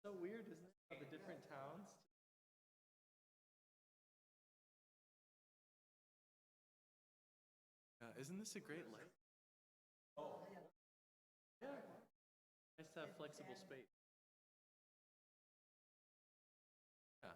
So weird, isn't it? How the different towns. Isn't this a great light? Yeah. Nice to have flexible space. Yeah.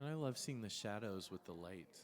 And I love seeing the shadows with the light.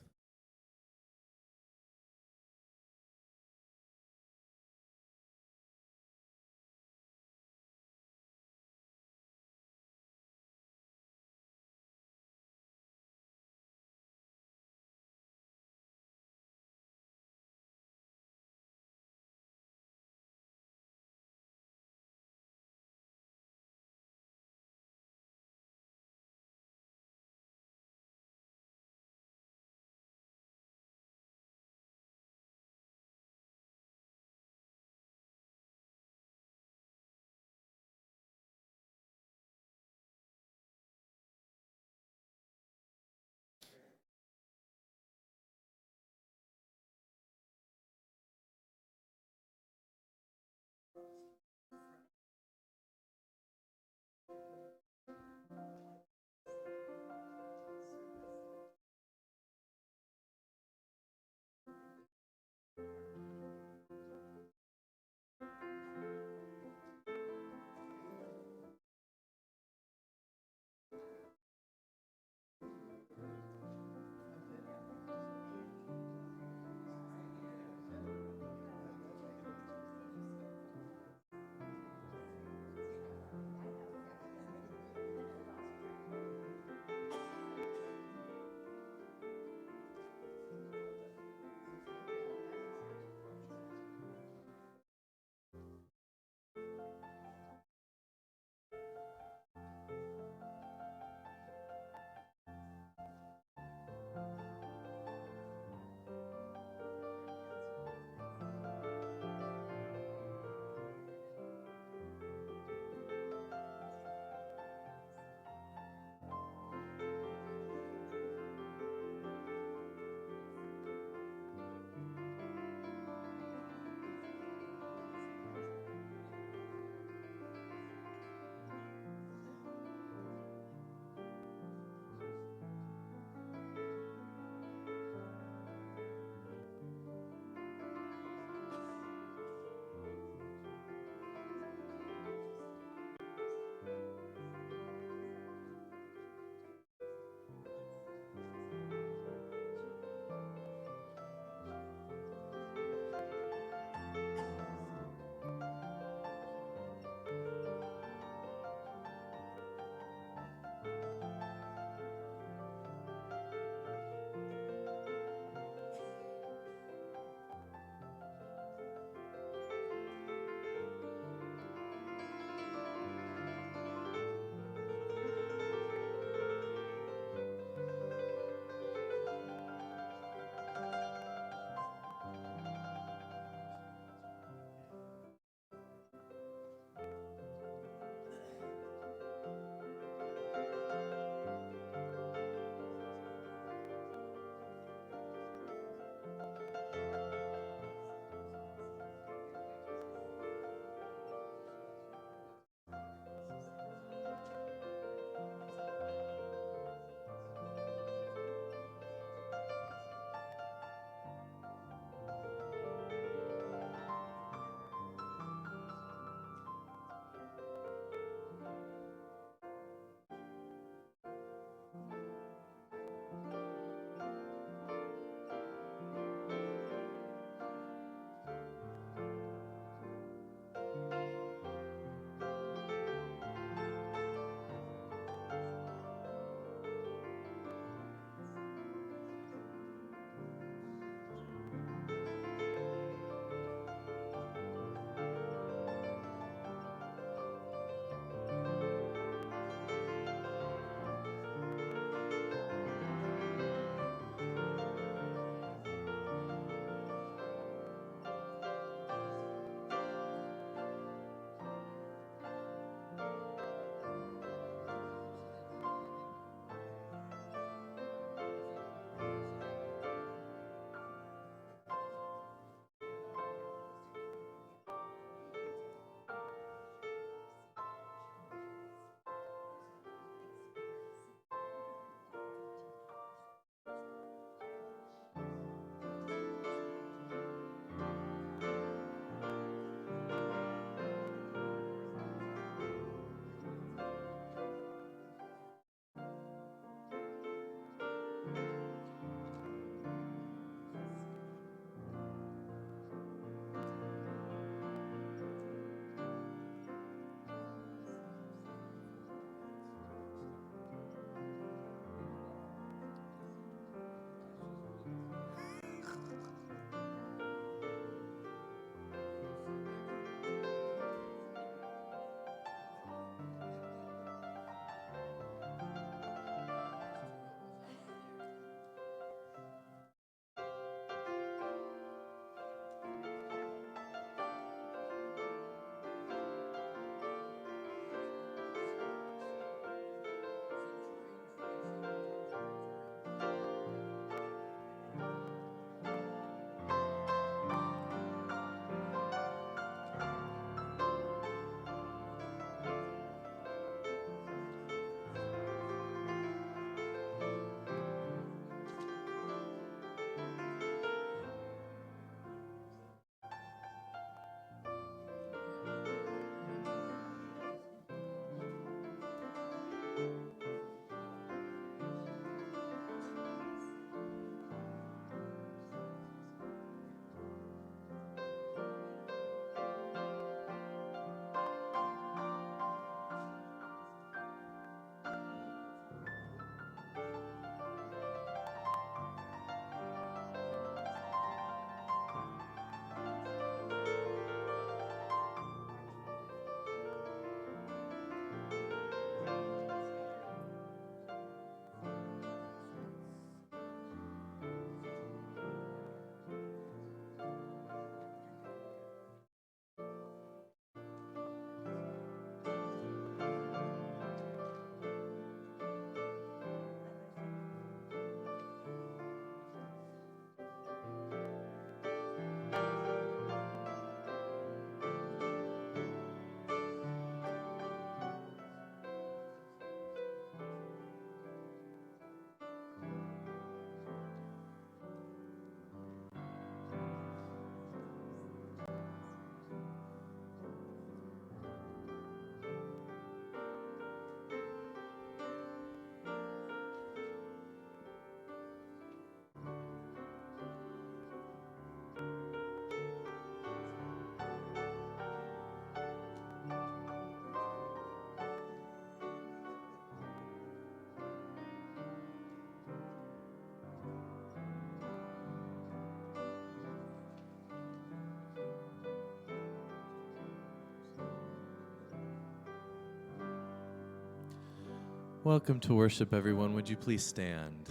Welcome to worship, everyone. Would you please stand?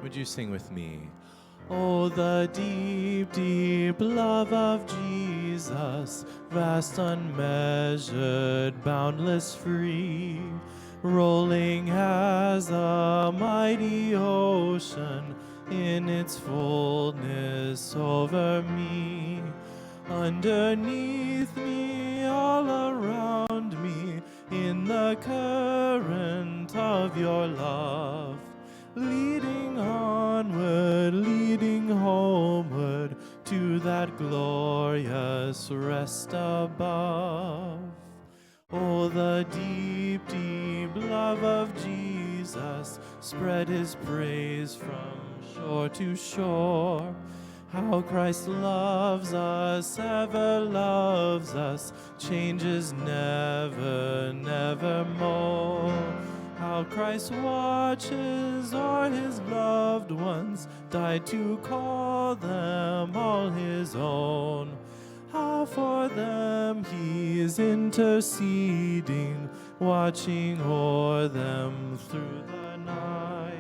Would you sing with me? Oh, the deep, deep love of Jesus, vast, unmeasured, boundless, free, rolling as a mighty ocean in its fullness over me. Underneath me, all around me, in the current of your love, leading onward, leading homeward to that glorious rest above. Oh, the deep, deep love of Jesus spread his praise from shore to shore. How Christ loves us, ever loves us, changes never, nevermore. How Christ watches o'er his loved ones, died to call them all his own. How for them he is interceding, watching o'er them through the night.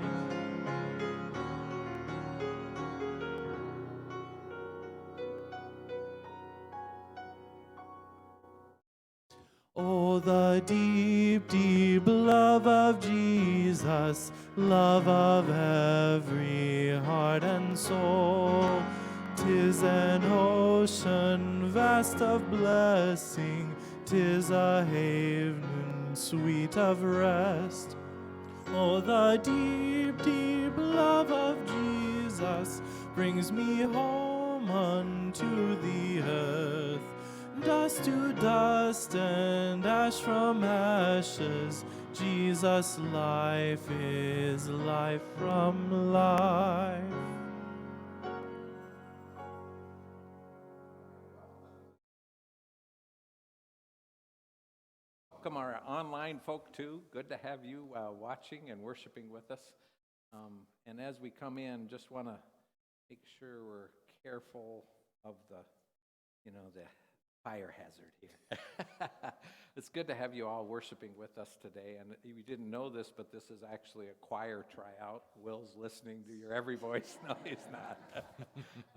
Oh, the deep, deep love of Jesus, love of every heart and soul. 'Tis an ocean vast of blessing, 'tis a haven sweet of rest. Oh, the deep, deep love of Jesus brings me home unto the earth. Dust to dust and ash from ashes, Jesus' life is life from life. Welcome our online folk too. Good to have you watching and worshiping with us. And as we come in, just want to make sure we're careful of the fire hazard here. It's good to have you all worshiping with us today. And you didn't know this, but this is actually a choir tryout. Will's listening to your every voice. No, he's not.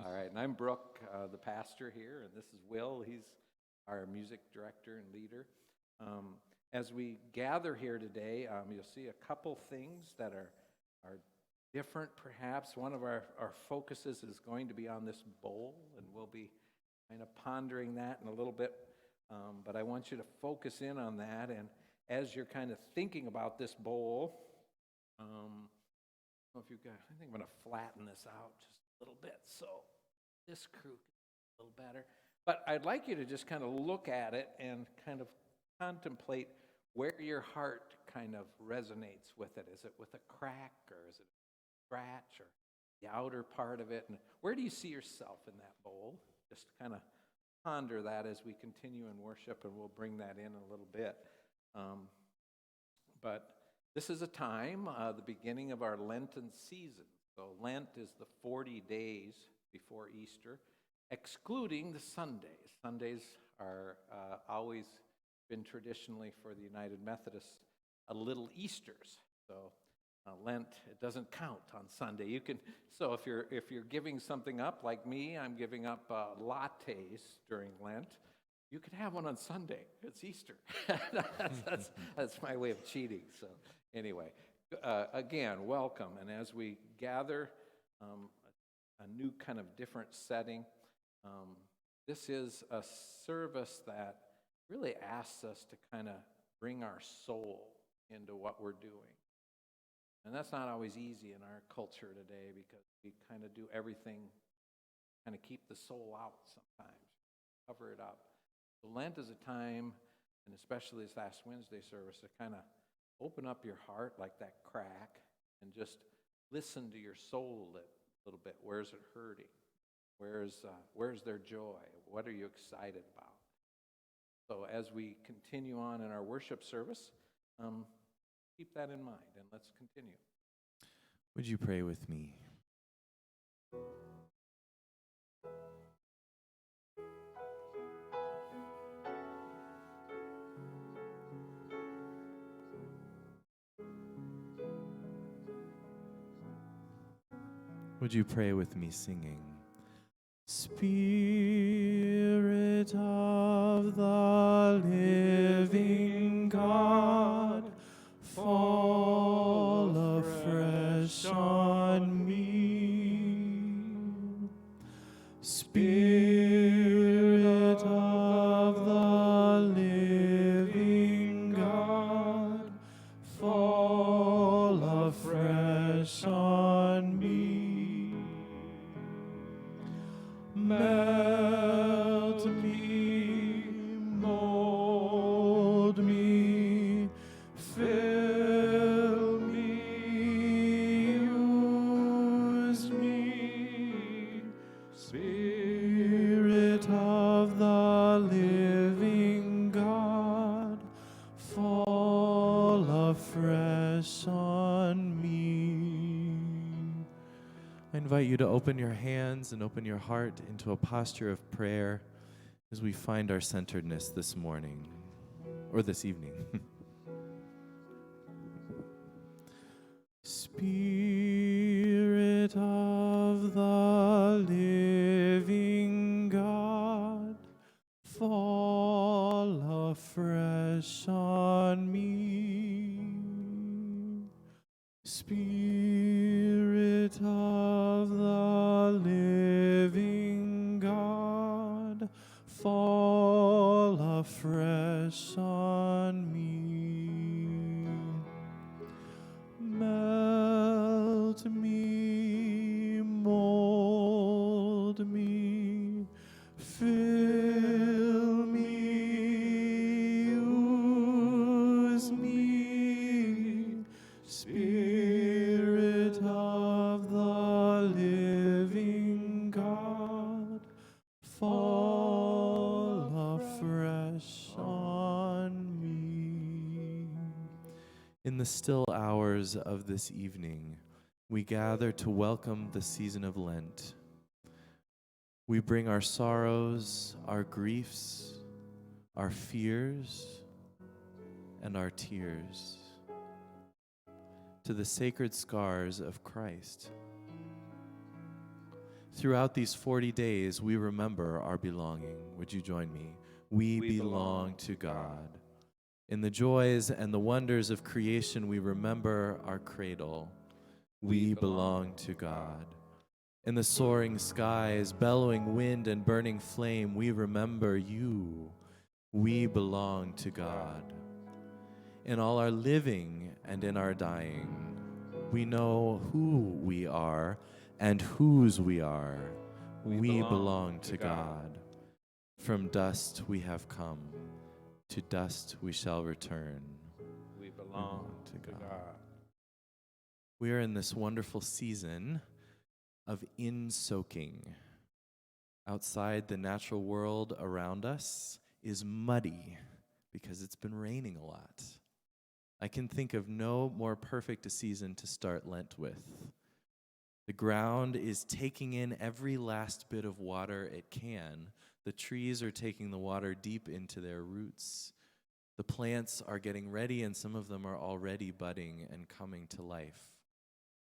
All right, and I'm Brooke, the pastor here, and this is Will. He's our music director and leader. As we gather here today, you'll see a couple things that are different perhaps. One of our focuses is going to be on this bowl, and we'll be kind of pondering that in a little bit. But I want you to focus in on that, and as you're kind of thinking about this bowl, I don't know if you guys, I think I'm going to flatten this out just a little bit so this crew can be a little better. But I'd like you to just kind of look at it and kind of contemplate where your heart kind of resonates with it. Is it with a crack, or is it a scratch, or the outer part of it? And where do you see yourself in that bowl? Just kind of ponder that as we continue in worship, and we'll bring that in a little bit. But this is a time, the beginning of our Lenten season. So Lent is the 40 days before Easter, excluding the Sundays. Sundays are always been traditionally for the United Methodists a little Easters. So Lent, it doesn't count on Sunday. You can, so if you're giving something up, like me, I'm giving up lattes during Lent. You could have one on Sunday. It's Easter. that's my way of cheating. So anyway, again, welcome. And as we gather a new kind of different setting, this is a service that really asks us to kind of bring our soul into what we're doing. And that's not always easy in our culture today, because we kind of do everything, kind of keep the soul out sometimes, cover it up. So Lent is a time, and especially this last Wednesday service, to kind of open up your heart like that crack and just listen to your soul a little bit. Where's it hurting? Where's their joy? What are you excited about? So as we continue on in our worship service, keep that in mind, and let's continue. Would you pray with me? Would you pray with me singing? Spirit of the living God, fall afresh on me. Spirit of the living God, fall afresh on me. Melt me, mold me, fill me, use me. Spirit of the living God, fall afresh on me. I invite you to open your hands and open your heart into a posture of prayer as we find our centeredness this morning, or this evening. Spirit of the living God, fall afresh on me. Spirit of the living God, fall afresh on me. Melt me, mold me, fill me, use me. Spirit of the living God, fall afresh on me. In the still hours of this evening, we gather to welcome the season of Lent. We bring our sorrows, our griefs, our fears, and our tears to the sacred scars of Christ. Throughout these 40 days, we remember our belonging. Would you join me? We belong to God. In the joys and the wonders of creation, we remember our cradle. We belong to God. In the soaring skies, bellowing wind and burning flame, we remember you. We belong to God. In all our living and in our dying, we know who we are and whose we are. We belong to God. From dust we have come, to dust we shall return. We belong to God. We are in this wonderful season of in-soaking. Outside, the natural world around us is muddy because it's been raining a lot. I can think of no more perfect a season to start Lent with. The ground is taking in every last bit of water it can. The trees are taking the water deep into their roots. The plants are getting ready, and some of them are already budding and coming to life.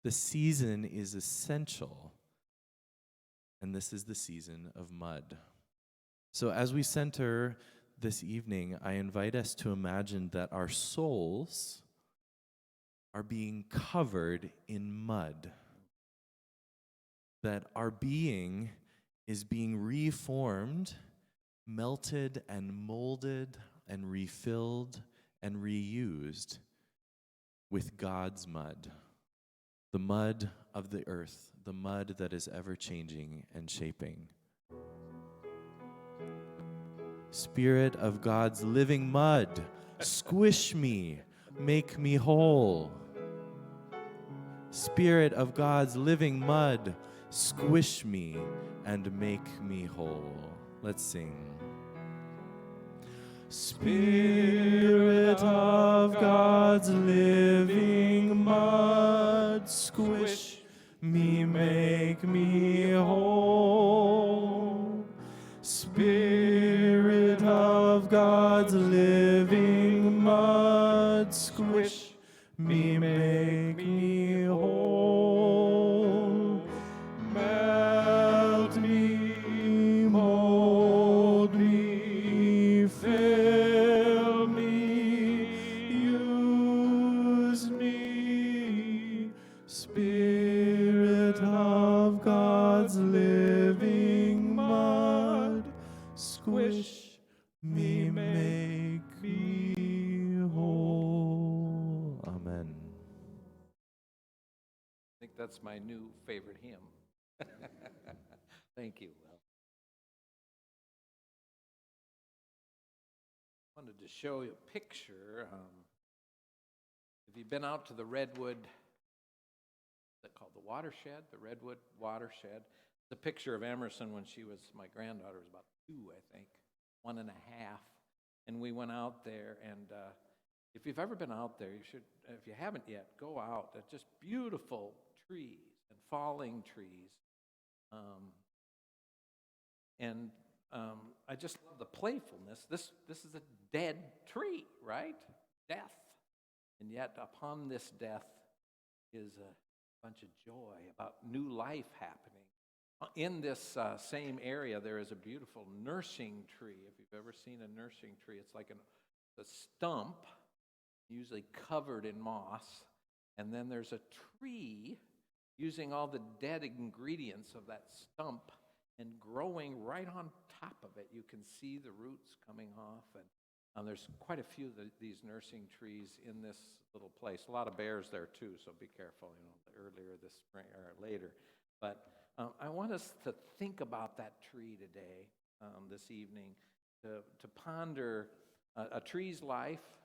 The season is essential, and this is the season of mud. So as we center this evening, I invite us to imagine that our souls are being covered in mud, that our being is being reformed, melted and molded and refilled and reused with God's mud, the mud of the earth, the mud that is ever changing and shaping. Spirit of God's living mud, squish me, make me whole. Spirit of God's living mud, squish me and make me whole. Let's sing. Spirit of God's living mud, squish me, make me whole. Spirit of God's living mud, squish me, make me whole. Melt me, mold me, fill me, use me. Spirit of God's living mud, squish me, make me whole. Amen. I think that's my new favorite hymn. Thank you, Will. I wanted to show you a picture. Have you been out to the Redwood, that's called the watershed, the Redwood watershed? It's a picture of Emerson when my granddaughter was about 2, I think, 1.5. And we went out there, and if you've ever been out there, you should, if you haven't yet, go out. They're just beautiful trees and falling trees. I just love the playfulness. This is a dead tree, right? Death. And yet upon this death is a bunch of joy about new life happening. In this same area, there is a beautiful nursing tree. If you've ever seen a nursing tree, it's like a stump, usually covered in moss. And then there's a tree using all the dead ingredients of that stump and growing right on top of it. You can see the roots coming off, and there's quite a few of these nursing trees in this little place. A lot of bears there too, so be careful, earlier this spring or later. But I want us to think about that tree today, this evening, to ponder a tree's life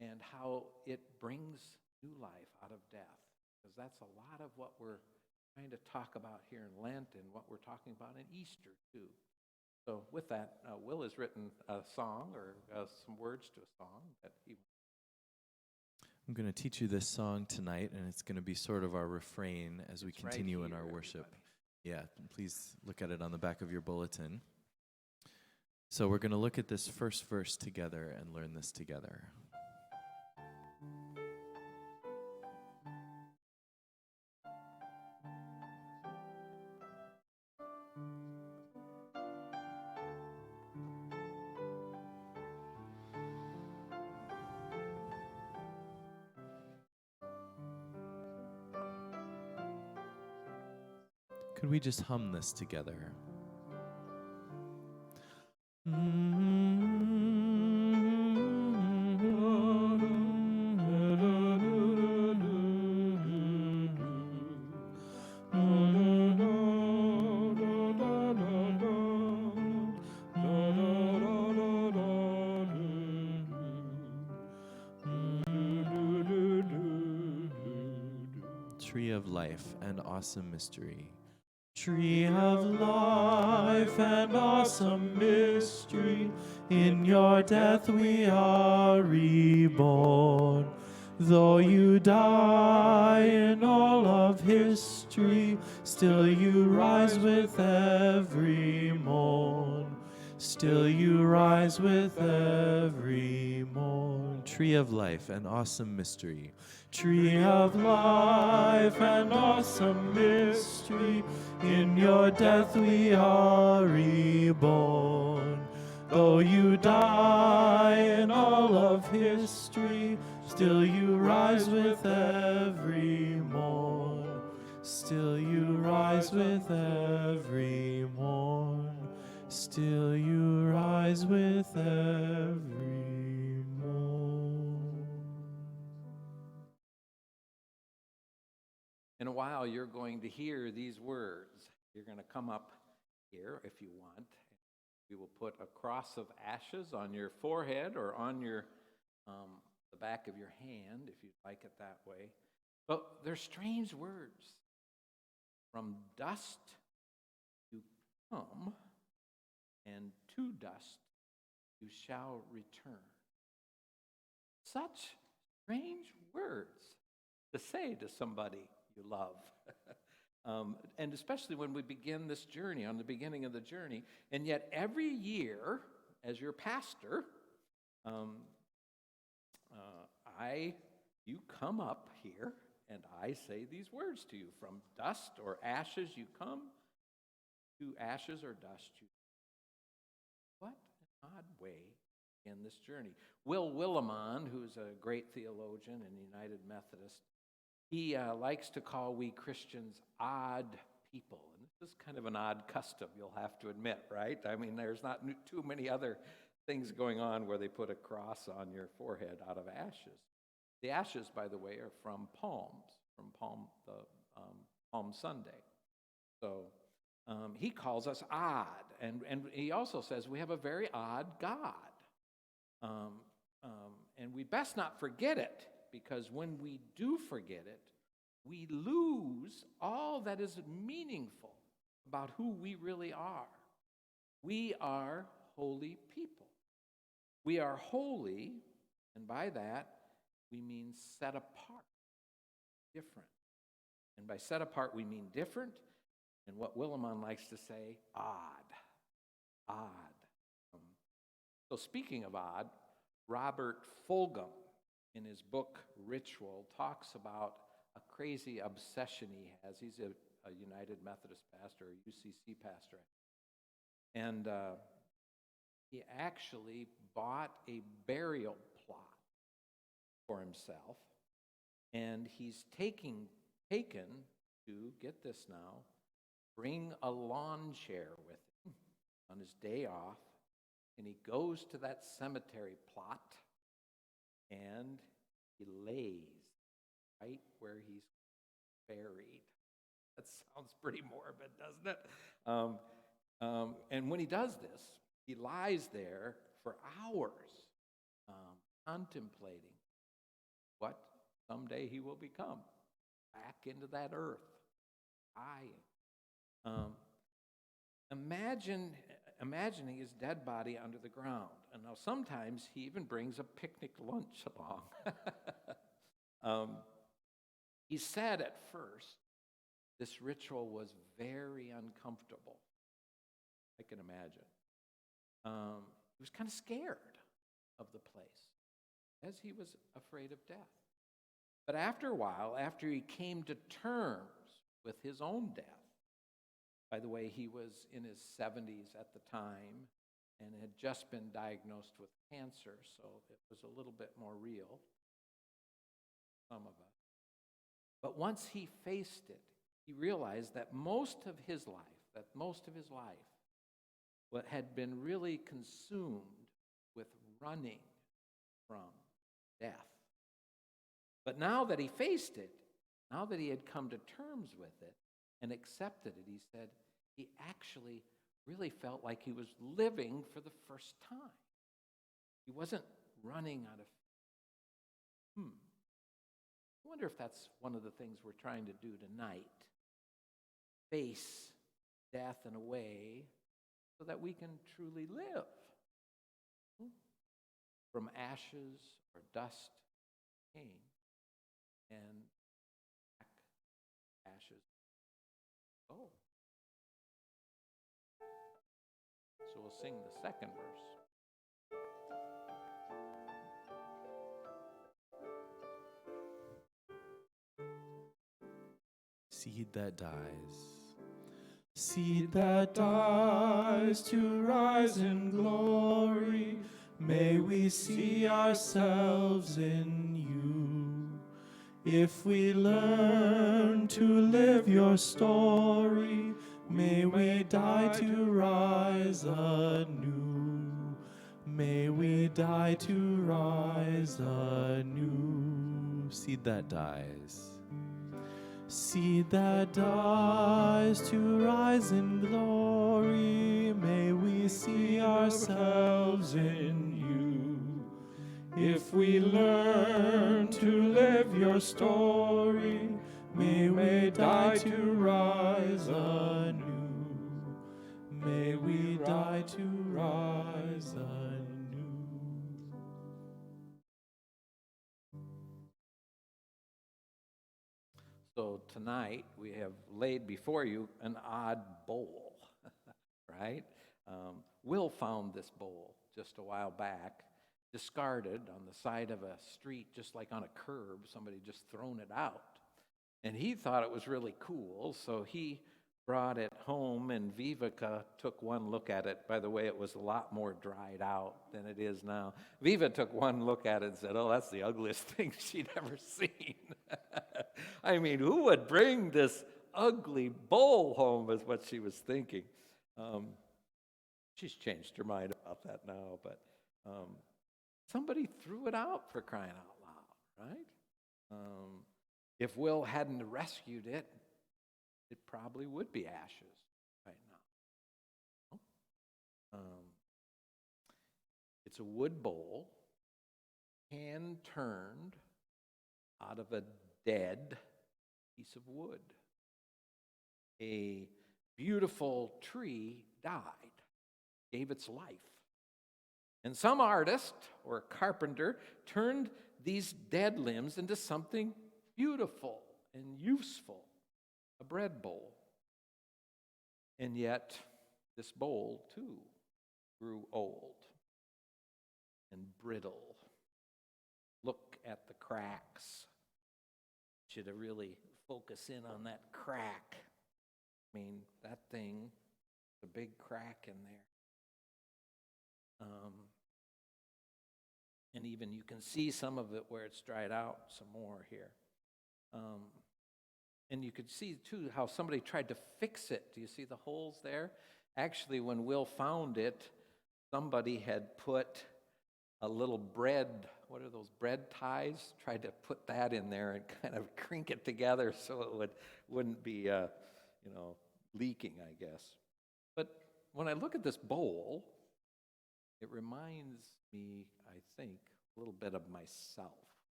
and how it brings new life out of death. Because that's a lot of what we're trying to talk about here in Lent and what we're talking about in Easter, too. So with that, Will has written a song, or some words to a song that he... I'm going to teach you this song tonight, and it's going to be sort of our refrain as we continue in our worship. Yeah, please look at it on the back of your bulletin. So we're going to look at this first verse together and learn this together. Could we just hum this together? Tree of life and awesome mystery. Tree of life and awesome mystery, in your death we are reborn. Though you die in all of history, still you rise with every morn. Still you rise with every morn. Tree of life and awesome mystery. Tree of life and awesome mystery, in your death we are reborn. Though you die in all of history, still you rise with every morn. Still you rise with every morn. Still you rise with every morn. In a while, you're going to hear these words. You're going to come up here if you want. We will put a cross of ashes on your forehead or on your the back of your hand, if you'd like it that way. But they're strange words. From dust you come, and to dust you shall return. Such strange words to say to somebody you love. And especially when we begin this journey, on the beginning of the journey. And yet every year, as your pastor, you come up here and I say these words to you. From dust or ashes you come, to ashes or dust you. What an odd way in this journey. Will Willimon, who's a great theologian and United Methodist, he likes to call we Christians odd people. And this is kind of an odd custom, you'll have to admit, right? I mean, there's not too many other things going on where they put a cross on your forehead out of ashes. The ashes, by the way, are from palms, from Palm Sunday. So he calls us odd, and he also says we have a very odd God. And we best not forget it, because when we do forget it, we lose all that is meaningful about who we really are. We are holy people. We are holy, and by that, we mean set apart, different. And by set apart, we mean different, and what Willimon likes to say, odd. So speaking of odd, Robert Fulghum, in his book Ritual, talks about a crazy obsession he has. He's a United Methodist pastor, a UCC pastor. And he actually bought a burial plot for himself, and he's taken to, get this now, bring a lawn chair with him on his day off, and he goes to that cemetery plot, and he lays right where he's buried. That sounds pretty morbid, doesn't it? And when he does this, he lies there for hours, contemplating what someday he will become, back into that earth, dying. Imagining his dead body under the ground. And now sometimes he even brings a picnic lunch along. He said at first, this ritual was very uncomfortable. I can imagine. He was kind of scared of the place, as he was afraid of death. But after a while, after he came to terms with his own death, by the way, he was in his 70s at the time and had just been diagnosed with cancer, so it was a little bit more real, some of us. But once he faced it, he realized that most of his life what had been really consumed with running from death. But now that he faced it, now that he had come to terms with it and accepted it, he said he actually really felt like he was living for the first time. He wasn't running out of fear. I wonder if that's one of the things we're trying to do tonight. Face death in a way so that we can truly live. From ashes or dust came, and back ashes go. So we'll sing the second verse. Seed that dies. Seed that dies to rise in glory, may we see ourselves in you. If we learn to live your story, may we die to rise anew. May we die to rise anew. Seed that dies. Seed that dies to rise in glory, may we see ourselves in you. If we learn to live your story, may we die to rise anew. May we die to rise anew. So tonight we have laid before you an odd bowl, right? Will found this bowl just a while back, discarded on the side of a street, just like on a curb. Somebody just thrown it out. And he thought it was really cool, so he brought it home, and Vivica took one look at it. By the way, it was a lot more dried out than it is now. Viva took one look at it and said, "Oh, that's the ugliest thing she'd ever seen." I mean, who would bring this ugly bowl home is what she was thinking. She's changed her mind about that now, but somebody threw it out, for crying out loud, right? If Will hadn't rescued it, it probably would be ashes right now. It's a wood bowl, hand turned out of a dead piece of wood. A beautiful tree died, gave its life. And some artist or carpenter turned these dead limbs into something beautiful and useful, a bread bowl. And yet, this bowl, too, grew old and brittle. Look at the cracks. Should have really focus in on that crack. I mean, that thing, a big crack in there. And even you can see some of it where it's dried out some more here. And you could see, too, how somebody tried to fix it. Do you see the holes there? Actually, when Will found it, somebody had put a little bread, what are those, bread ties? Tried to put that in there and kind of crink it together so it wouldn't be, leaking, I guess. But when I look at this bowl, it reminds me, I think, a little bit of myself.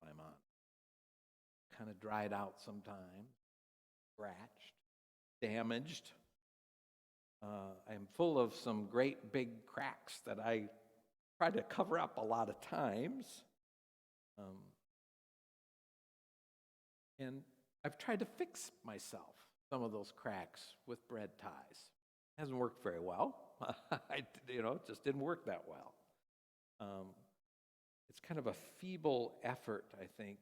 I'm on. Kind of dried out sometimes, scratched, damaged. I'm full of some great big cracks that I try to cover up a lot of times. And I've tried to fix myself, some of those cracks with bread ties. Hasn't worked very well. It just didn't work that well. It's kind of a feeble effort, I think,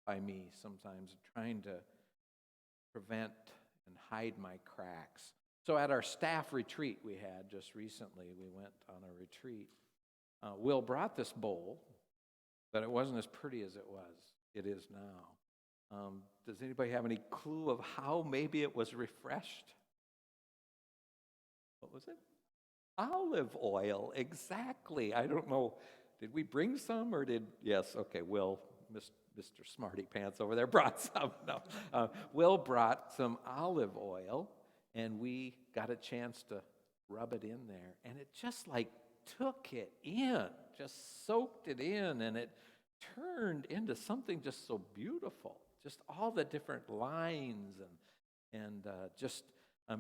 by me sometimes, trying to prevent and hide my cracks. So at our staff retreat we had just recently, we went on a retreat. Will brought this bowl, but it wasn't as pretty as it is now. Does anybody have any clue of how maybe it was refreshed? What was it? Olive oil, exactly. I don't know. Did we bring some or yes, okay, Will, Mr. Smarty Pants over there brought some. No, Will brought some olive oil, and we got a chance to rub it in there, and it just like took it in, just soaked it in, and it turned into something just so beautiful. Just all the different lines and just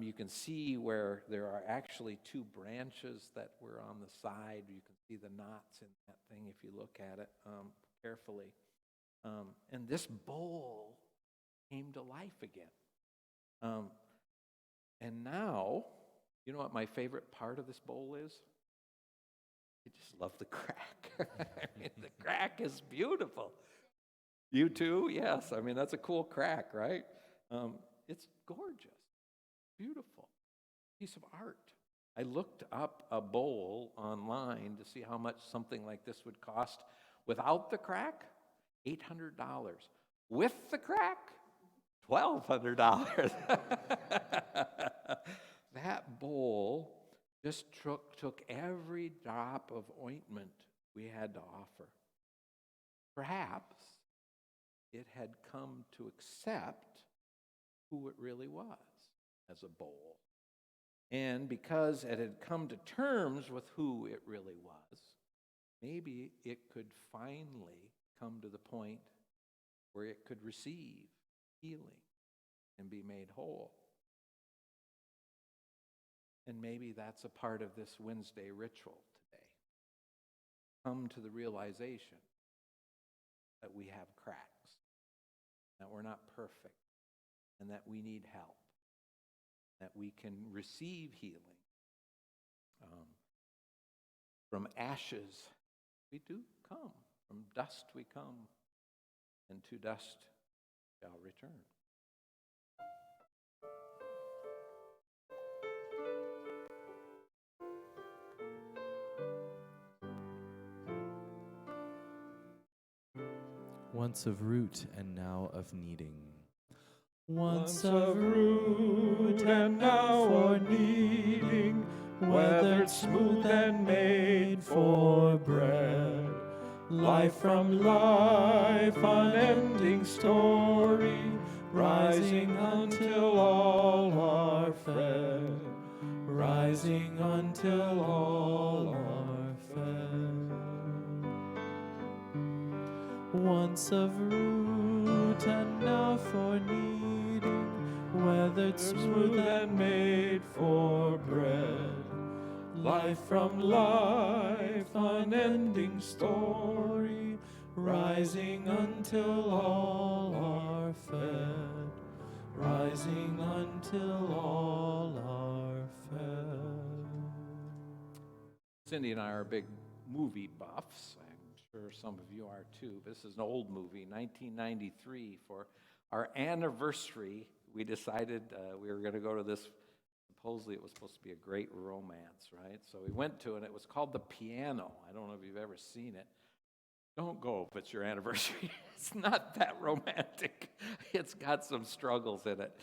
you can see where there are actually two branches that were on the side. You can see the knots in that thing if you look at it carefully. And this bowl came to life again. And now, you know what my favorite part of this bowl is? I just love the crack. I mean, the crack is beautiful. You too? Yes. I mean, that's a cool crack, right? It's gorgeous. Beautiful piece of art. I looked up a bowl online to see how much something like this would cost without the crack. $800. With the crack, $1,200. That bowl just took every drop of ointment we had to offer. Perhaps it had come to accept who it really was as a bowl. And because it had come to terms with who it really was, maybe it could finally come to the point where it could receive healing and be made whole. And maybe that's a part of this Wednesday ritual today. Come to the realization that we have cracks. that we're not perfect, and that we need help, that we can receive healing. From ashes we do come, from dust we come, and to dust shall return. Once of root and now of kneading. Once of root and now for kneading, weathered smooth and made for bread. Life from life, unending story, rising until all are fed. Rising until all are fed. Once of root and now for kneading, weathered smooth and made for bread. Life from life, unending story, rising until all are fed. Rising until all are fed. Cindy and I are big movie buffs. I'm sure some of you are too. This is an old movie, 1993. For our anniversary, we decided we were going to go to this. Supposedly it was supposed to be a great romance, right? So we went to it, and it was called The Piano. I don't know if you've ever seen it. Don't go if it's your anniversary. It's not that romantic. It's got some struggles in it.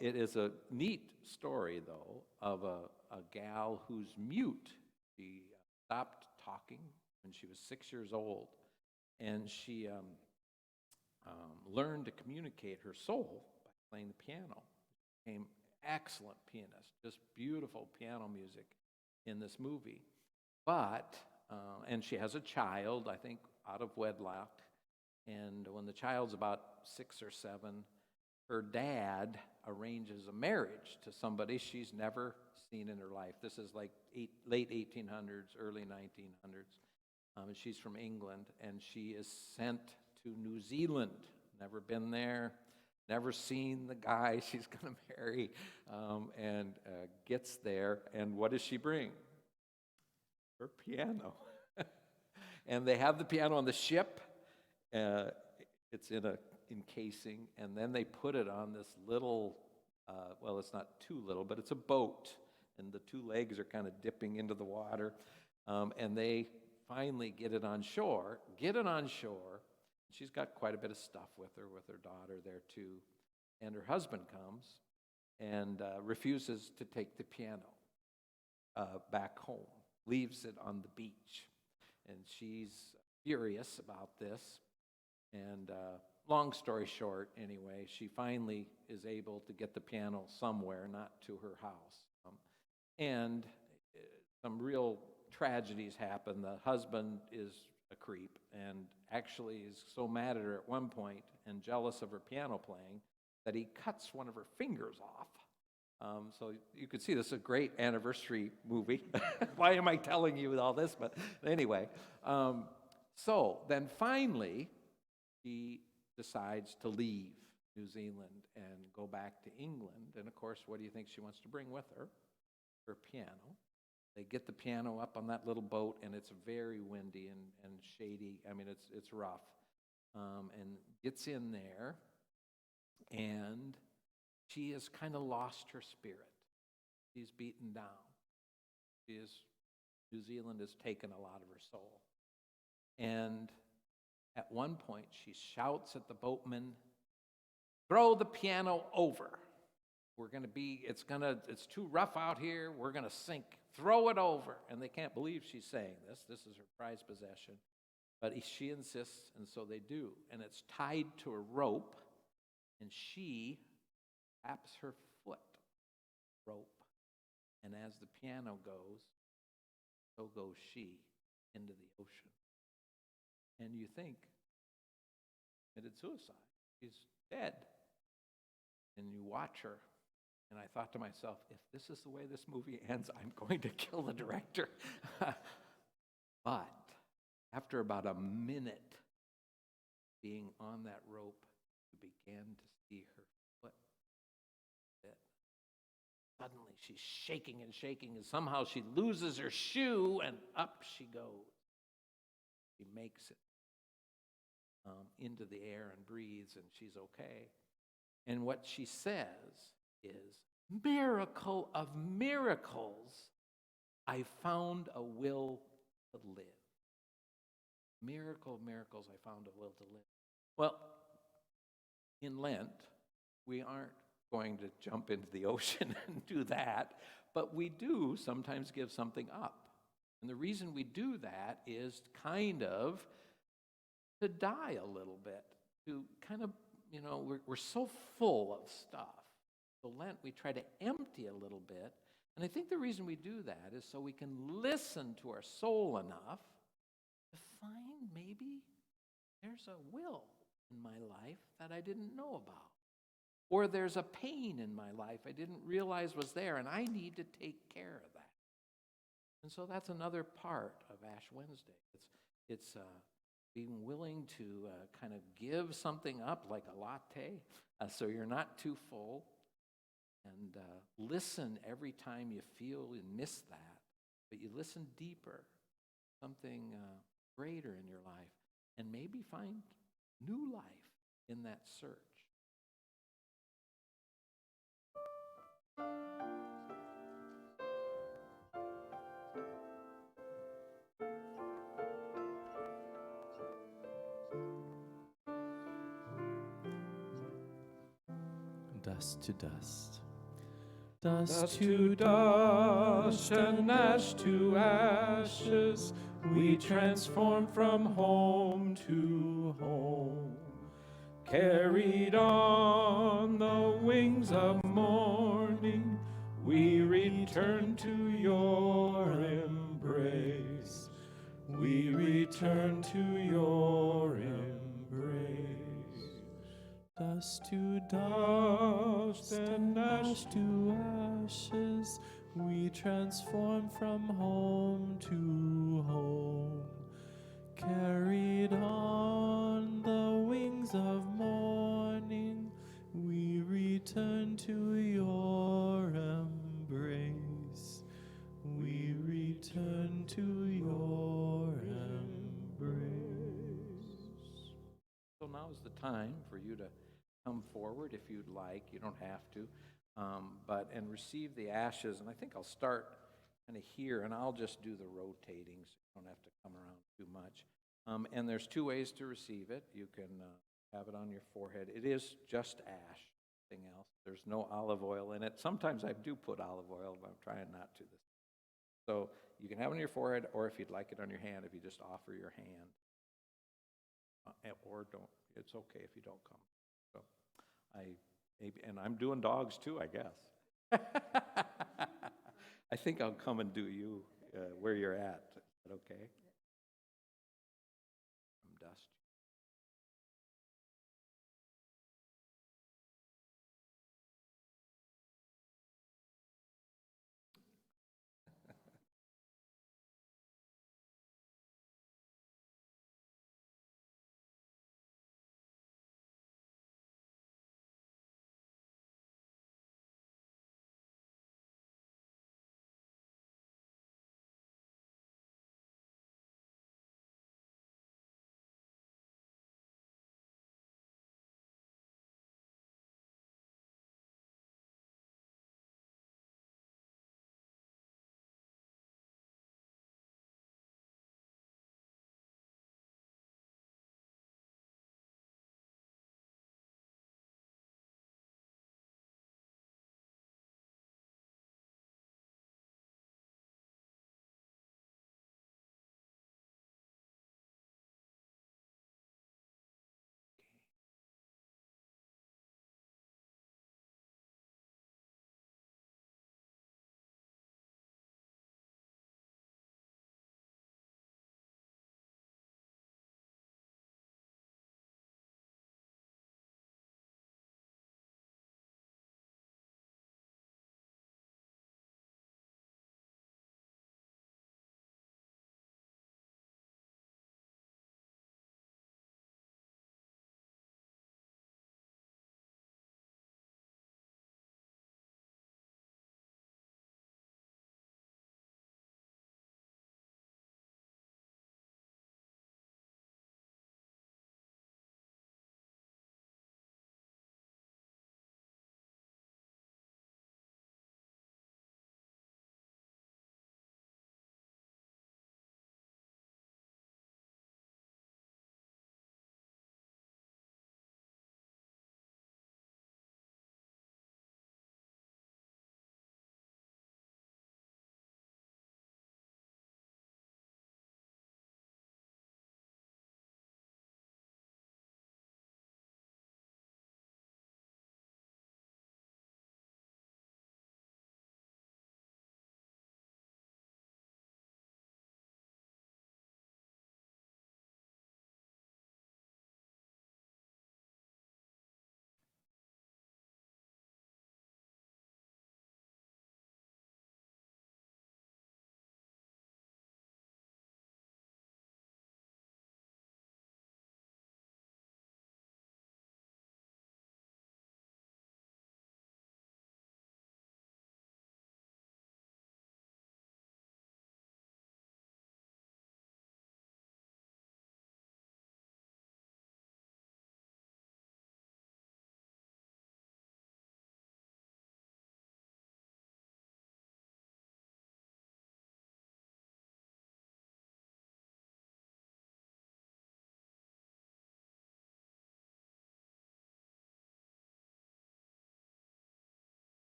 It is a neat story, though, of a gal who's mute. She stopped talking when she was 6 years old, and she learned to communicate her soul by playing the piano. Became excellent pianist, just beautiful piano music in this movie. But, and she has a child, I think, out of wedlock, and when the child's about 6 or 7, her dad arranges a marriage to somebody she's never seen in her life. This is like late 1800s, early 1900s. And she's from England, and she is sent to New Zealand. Never been there, never seen the guy she's going to marry, and gets there. And what does she bring? Her piano. And they have the piano on the ship. It's in a encasing, and then they put it on this little, well, it's not too little, but it's a boat, and the two legs are kind of dipping into the water, and they finally get it on shore. She's got quite a bit of stuff with her daughter there too, and her husband comes and refuses to take the piano back home, leaves it on the beach, and she's furious about this. And long story short, anyway, she finally is able to get the piano somewhere, not to her house. And some real tragedies happen. The husband is a creep and actually is so mad at her at one point and jealous of her piano playing that he cuts one of her fingers off. So you could see this is a great anniversary movie. Why am I telling you all this? But anyway, so then finally, she decides to leave New Zealand and go back to England. And of course, what do you think she wants to bring with her? Her piano. They get the piano up on that little boat, and it's very windy and shady. I mean, it's rough. And gets in there, and she has kind of lost her spirit. She's beaten down. New Zealand has taken a lot of her soul. And at one point, she shouts at the boatman, "Throw the piano over. It's too rough out here. We're gonna sink. Throw it over." And they can't believe she's saying this. This is her prized possession. But she insists, and so they do. And it's tied to a rope, and she taps her foot rope. And as the piano goes, so goes she into the ocean. And you think, committed suicide. She's dead. And you watch her. And I thought to myself, if this is the way this movie ends, I'm going to kill the director. But after about a minute being on that rope, you began to see her foot fit. Suddenly she's shaking and shaking, and somehow she loses her shoe, and up she goes. She makes it into the air and breathes, and she's okay. And what she says is, "Miracle of miracles, I found a will to live." Miracle of miracles, I found a will to live. Well, in Lent, we aren't going to jump into the ocean and do that, but we do sometimes give something up. And the reason we do that is kind of to die a little bit, to kind of, we're so full of stuff. So Lent, we try to empty a little bit. And I think the reason we do that is so we can listen to our soul enough to find maybe there's a will in my life that I didn't know about. Or there's a pain in my life I didn't realize was there, and I need to take care of that. And so that's another part of Ash Wednesday. It's being willing to kind of give something up, like a latte, so you're not too full, and listen every time you feel you miss that, but you listen deeper, something greater in your life, and maybe find new life in that search. Dust to dust. Dust to dust and ash to ashes, we transform from home to home. Carried on the wings of morning, we return to your embrace. We return to your embrace. Dust to dust and ash to ashes, we transform from home to home. Carried on the wings of morning, we return to your embrace. We return to your embrace. So now is the time for you to come forward if you'd like. You don't have to, and receive the ashes. And I think I'll start kind of here, and I'll just do the rotating, so you don't have to come around too much. And there's two ways to receive it. You can have it on your forehead. It is just ash, nothing else. There's no olive oil in it. Sometimes I do put olive oil, but I'm trying not to. So you can have it on your forehead, or if you'd like it on your hand, if you just offer your hand. Or don't. It's okay if you don't come. So and I'm doing dogs too, I guess. I think I'll come and do you where you're at. Is that okay? From dust.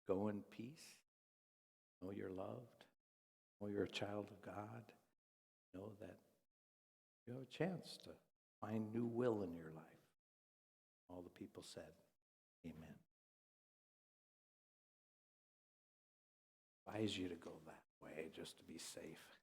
Go in peace. Know you're loved. Know you're a child of God. Know that you have a chance to find new will in your life. All the people said, amen. I advise you to go that way just to be safe.